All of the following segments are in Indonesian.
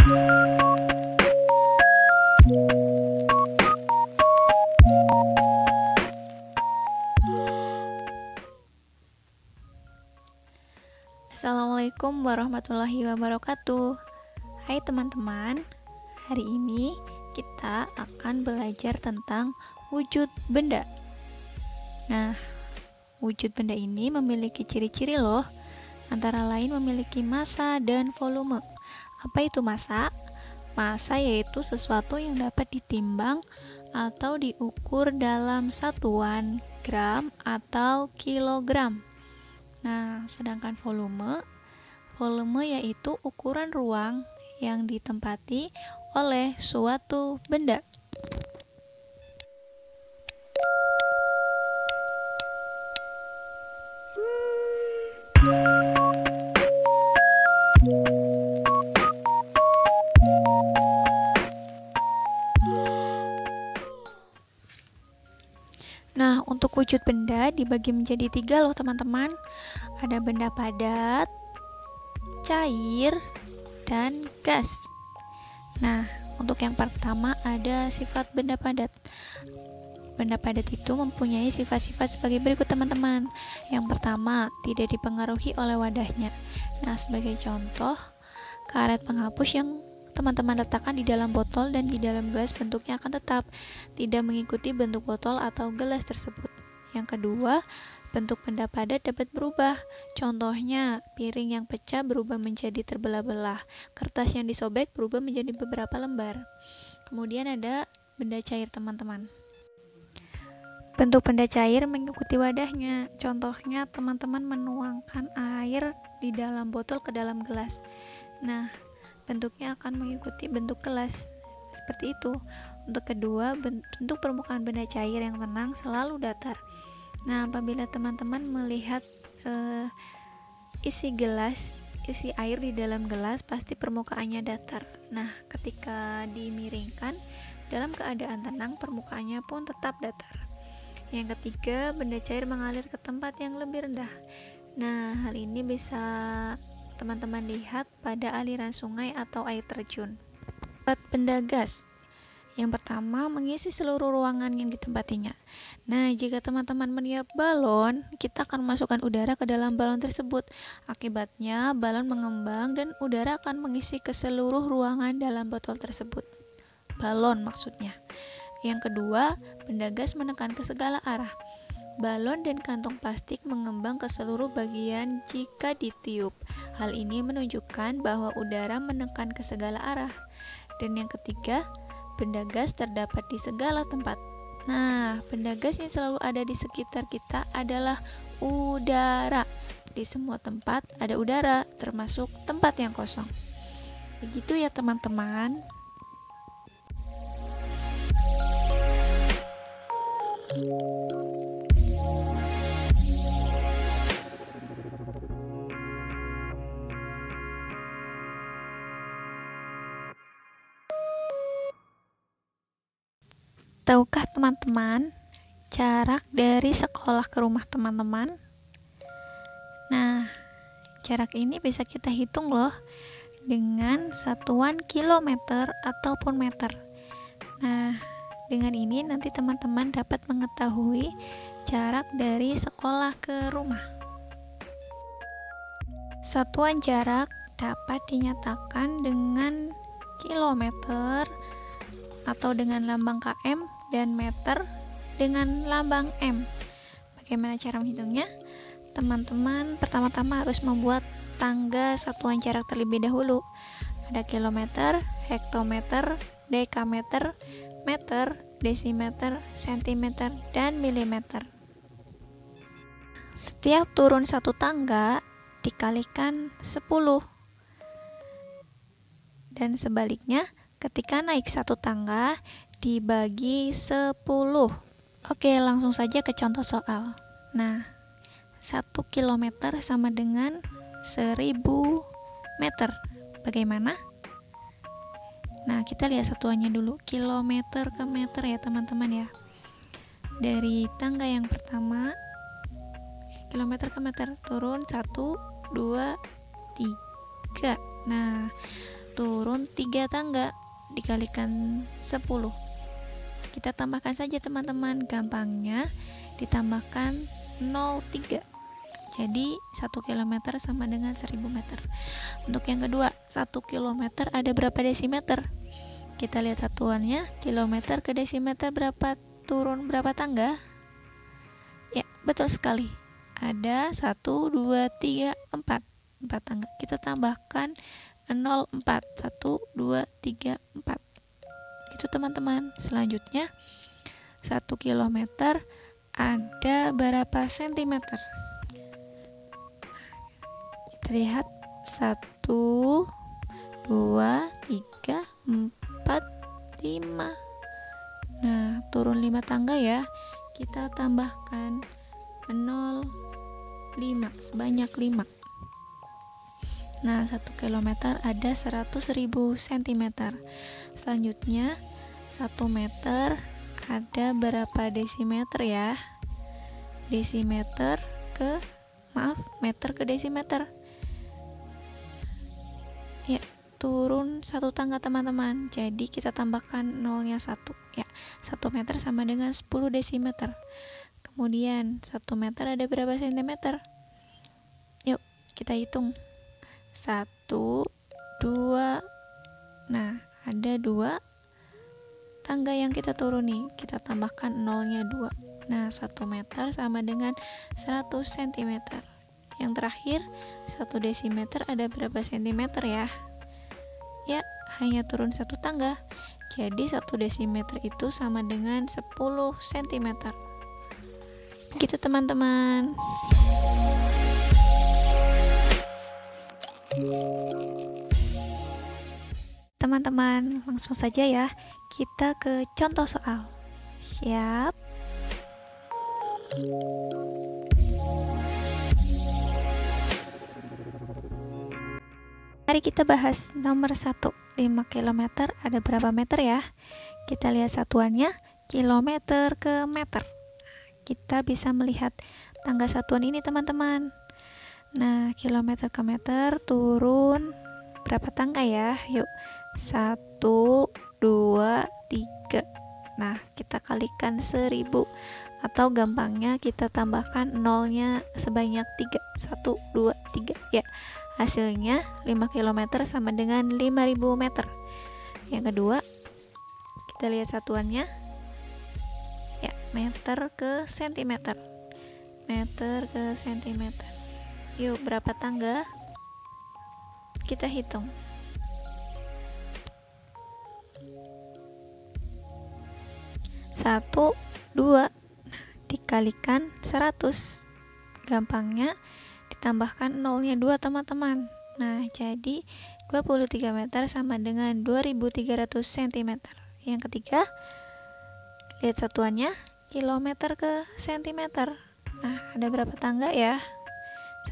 Assalamualaikum warahmatullahi wabarakatuh. Hai teman-teman, hari ini kita akan belajar tentang wujud benda. Nah, wujud benda ini memiliki ciri-ciri loh, antara lain memiliki massa dan volume. Apa itu massa? Massa yaitu sesuatu yang dapat ditimbang atau diukur dalam satuan gram atau kilogram. Nah, sedangkan volume yaitu ukuran ruang yang ditempati oleh suatu benda. Nah, untuk wujud benda dibagi menjadi 3 loh teman-teman. Ada benda padat, cair, dan gas. Nah, untuk yang pertama ada sifat benda padat. Benda padat itu mempunyai sifat-sifat sebagai berikut teman-teman. Yang pertama, tidak dipengaruhi oleh wadahnya. Nah, sebagai contoh, karet penghapus yang teman-teman letakkan di dalam botol dan di dalam gelas bentuknya akan tetap, tidak mengikuti bentuk botol atau gelas tersebut. Yang kedua, bentuk benda padat dapat berubah. Contohnya, piring yang pecah berubah menjadi terbelah-belah, kertas yang disobek berubah menjadi beberapa lembar. Kemudian ada benda cair teman-teman. Bentuk benda cair mengikuti wadahnya. Contohnya, teman-teman menuangkan air di dalam botol ke dalam gelas. Nah, bentuknya akan mengikuti bentuk gelas. Seperti itu. Untuk kedua, bentuk permukaan benda cair yang tenang selalu datar. Nah, apabila teman-teman melihat isi air di dalam gelas, pasti permukaannya datar. Nah, ketika dimiringkan, dalam keadaan tenang, permukaannya pun tetap datar. Yang ketiga, benda cair mengalir ke tempat yang lebih rendah. Nah, hal ini bisa teman-teman lihat pada aliran sungai atau air terjun. Benda gas. Yang pertama, mengisi seluruh ruangan yang ditempatinya. Nah, jika teman-teman meniup balon, kita akan memasukkan udara ke dalam balon tersebut. Akibatnya, balon mengembang dan udara akan mengisi ke seluruh ruangan dalam botol tersebut. Balon maksudnya. Yang kedua, benda gas menekan ke segala arah. Balon dan kantong plastik mengembang ke seluruh bagian jika ditiup. Hal ini menunjukkan bahwa udara menekan ke segala arah. Dan yang ketiga, benda gas terdapat di segala tempat. Nah, benda gas yang selalu ada di sekitar kita adalah udara. Di semua tempat ada udara, termasuk tempat yang kosong. Begitu ya teman-teman. Tahukah teman-teman jarak dari sekolah ke rumah teman-teman? Nah, jarak ini bisa kita hitung loh dengan satuan kilometer ataupun meter. Nah, dengan ini nanti teman-teman dapat mengetahui jarak dari sekolah ke rumah. Satuan jarak dapat dinyatakan dengan kilometer atau dengan lambang km dan meter dengan lambang m. Bagaimana cara menghitungnya? Teman-teman pertama-tama harus membuat tangga satuan jarak terlebih dahulu. Ada kilometer, hektometer, dekameter, meter, desimeter, sentimeter, dan milimeter. Setiap turun satu tangga dikalikan 10. Dan sebaliknya, ketika naik satu tangga dibagi 10. Oke, langsung saja ke contoh soal. Nah, 1 kilometer sama dengan 1000 meter. Bagaimana? Nah, kita lihat satuannya dulu, kilometer ke meter ya teman-teman ya. Dari tangga yang pertama, kilometer ke meter, turun 1, 2, 3. Nah, turun 3 tangga dikalikan 10. Kita tambahkan saja teman-teman, gampangnya ditambahkan 0,3. Jadi 1 km sama dengan 1000 meter. Untuk yang kedua, 1 km ada berapa desimeter? Kita lihat satuannya, kilometer ke desimeter berapa, turun berapa tangga? Ya, betul sekali. Ada 1, 2, 3, 4 tangga. Kita tambahkan 0,4. 1, 2, 3, 4. Itu teman-teman. Selanjutnya 1 km ada berapa sentimeter? Kita lihat 1, 2, 3, 4, 5. Nah, turun 5 tangga ya. Kita tambahkan 0,5 sebanyak 5. Nah, 1 km ada 100.000 cm. Selanjutnya 1 meter ada berapa desimeter ya? Meter ke desimeter. Ya, turun 1 tangga teman-teman. Jadi kita tambahkan nolnya 1 ya. 1 meter sama dengan 10 desimeter. Kemudian 1 meter ada berapa sentimeter? Yuk kita hitung. 1, 2. Nah, ada 2 tangga yang kita turuni. Kita tambahkan nolnya 2. Nah, 1 meter sama dengan 100 cm. Yang terakhir 1 desimeter ada berapa sentimeter ya? Ya, hanya turun 1 tangga. Jadi 1 desimeter itu sama dengan 10 cm. Begitu teman-teman. Teman-teman, langsung saja ya. Kita ke contoh soal. Siap? Mari kita bahas nomor 1. 5 km ada berapa meter ya? Kita lihat satuannya, kilometer ke meter. Kita bisa melihat tangga satuan ini teman-teman. Nah, kilometer ke meter turun berapa tangga ya? Yuk, 1, 2, 3. Nah, kita kalikan 1000. Atau gampangnya kita tambahkan nolnya sebanyak 3. 1, 2, 3 ya. Hasilnya 5 km sama dengan 5000 meter. Yang kedua, kita lihat satuannya ya, meter ke sentimeter. Meter ke sentimeter. Yuk, berapa tangga? Kita hitung. 1, 2 dikalikan 100. Gampangnya ditambahkan nolnya 2 teman-teman. Nah, jadi 23 meter sama dengan 2300 cm. Yang ketiga, lihat satuannya, kilometer ke sentimeter. Nah, ada berapa tangga ya?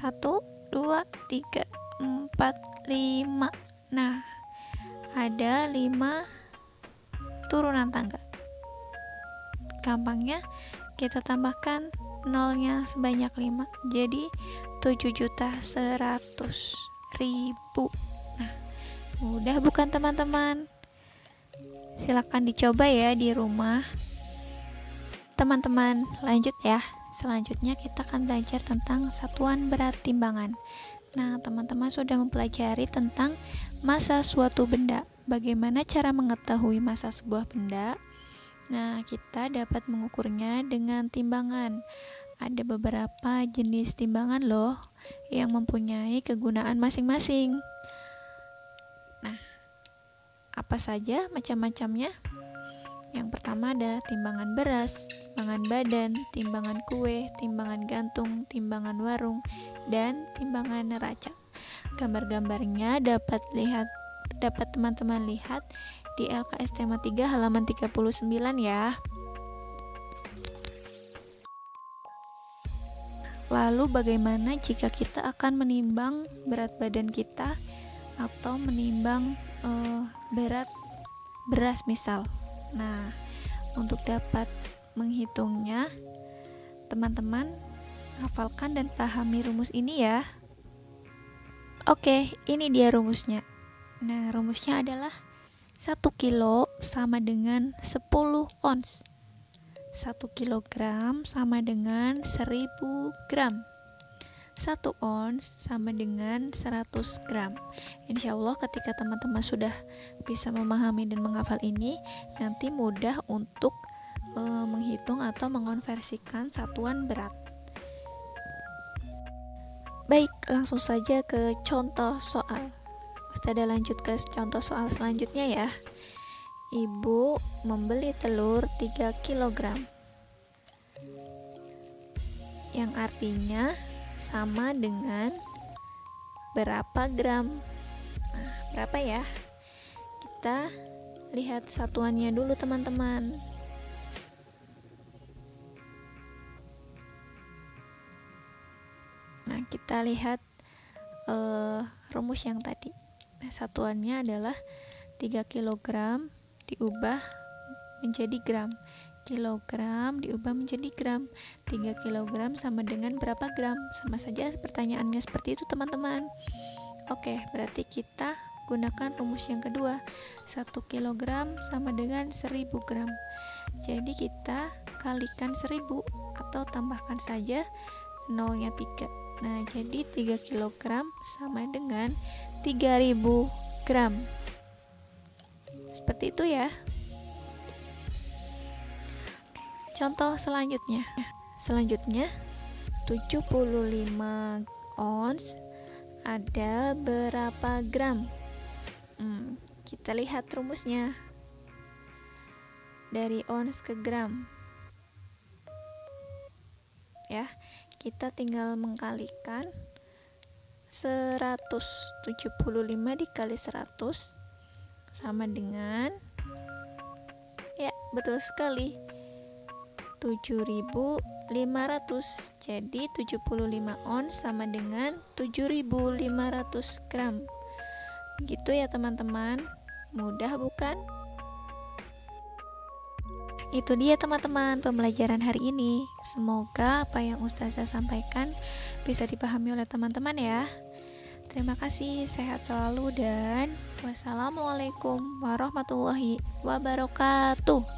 1, 2, 3, 4, 5. Nah, ada 5 turunan tangga. Gampangnya kita tambahkan nolnya sebanyak 5. Jadi 7.100.000. Nah, mudah bukan teman-teman? Silakan dicoba ya di rumah. Teman-teman, lanjut ya. Selanjutnya kita akan belajar tentang satuan berat timbangan. Nah, teman-teman sudah mempelajari tentang massa suatu benda. Bagaimana cara mengetahui massa sebuah benda? Nah, kita dapat mengukurnya dengan timbangan. Ada beberapa jenis timbangan loh yang mempunyai kegunaan masing-masing. Nah, apa saja macam-macamnya? Yang pertama ada timbangan beras, timbangan badan, timbangan kue, timbangan gantung, timbangan warung, dan timbangan neraca. Gambar-gambarnya dapat teman-teman lihat di LKS tema 3 halaman 39 ya. Lalu bagaimana jika kita akan menimbang berat badan kita atau menimbang berat beras misal? Nah, untuk dapat menghitungnya, teman-teman hafalkan dan pahami rumus ini ya. Oke, ini dia rumusnya. Nah, rumusnya adalah 1 kilo sama dengan 10 ons. 1 kilogram sama dengan 1000 gram. 1 ons sama dengan 100 gram. Insya Allah ketika teman-teman sudah bisa memahami dan menghafal ini, nanti mudah untuk menghitung atau mengonversikan satuan berat. Baik, langsung saja ke contoh soal. Ustazah lanjut ke contoh soal selanjutnya ya. Ibu membeli telur 3 kg, yang artinya sama dengan berapa gram? Nah, berapa ya? Kita lihat satuannya dulu teman-teman. Nah, kita lihat rumus yang tadi. Nah, satuannya adalah 3 kg diubah menjadi gram. Kilogram diubah menjadi gram. 3 kg sama dengan berapa gram? Sama saja pertanyaannya seperti itu teman-teman. Oke, berarti kita gunakan rumus yang kedua. 1 kg sama dengan 1000 gram. Jadi kita kalikan 1000 atau tambahkan saja nolnya 3. Nah, jadi 3 kg sama dengan 3000 gram. Seperti itu ya. Contoh selanjutnya. Selanjutnya 75 ons ada berapa gram? Kita lihat rumusnya. Dari ons ke gram. Ya, kita tinggal mengkalikan 175 dikali 100 sama dengan, ya betul sekali, 7.500. Jadi 75 ons sama dengan 7.500 gram. Gitu ya teman-teman. Mudah bukan? Itu dia teman-teman pembelajaran hari ini. Semoga apa yang Ustazah sampaikan bisa dipahami oleh teman-teman ya. Terima kasih, sehat selalu dan wassalamualaikum warahmatullahi wabarakatuh.